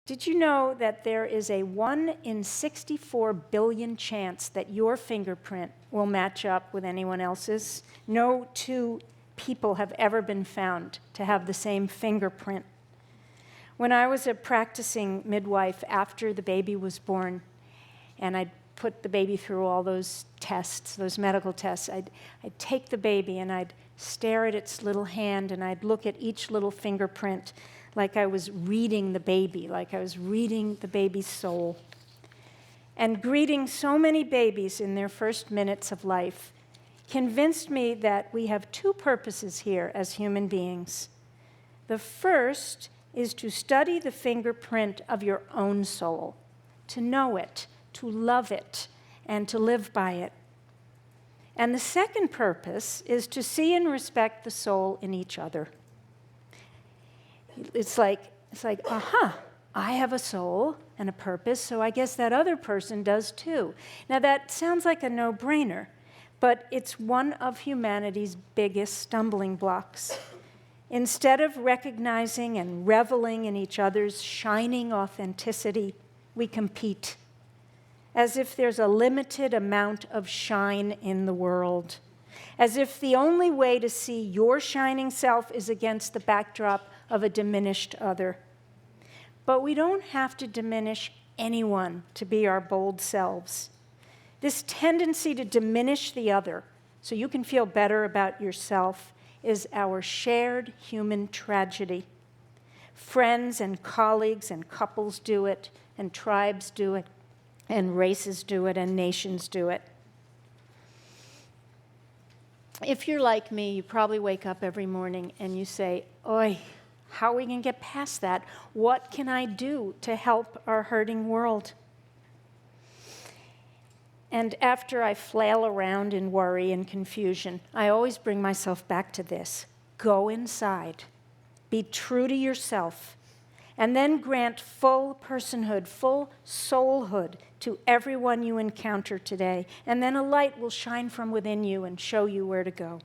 Did you know that there is a 1 in 64 billion chance that your fingerprint will match up with anyone else's? No two people have ever been found to have the same fingerprint. When I was a practicing midwife after the baby was born, and I'd put the baby through all those tests, those medical tests, I'd take the baby and I'd stare at its little hand and I'd look at each little fingerprint like I was reading the baby, like I was reading the baby's soul. And greeting so many babies in their first minutes of life convinced me that we have two purposes here as human beings. The first is to study the fingerprint of your own soul, to know it, to love it, and to live by it. And the second purpose is to see and respect the soul in each other. It's like, I have a soul and a purpose, so I guess that other person does too. Now that sounds like a no-brainer, but it's one of humanity's biggest stumbling blocks. Instead of recognizing and reveling in each other's shining authenticity, we compete, as if there's a limited amount of shine in the world, as if the only way to see your shining self is against the backdrop of a diminished other. But we don't have to diminish anyone to be our bold selves. This tendency to diminish the other so you can feel better about yourself is our shared human tragedy. Friends and colleagues and couples do it, and tribes do it, and races do it, and nations do it. If you're like me, you probably wake up every morning and you say, "Oy, how are we going to get past that? What can I do to help our hurting world?" And after I flail around in worry and confusion, I always bring myself back to this. Go inside. Be true to yourself. And then grant full personhood, full soulhood to everyone you encounter today. And then a light will shine from within you and show you where to go.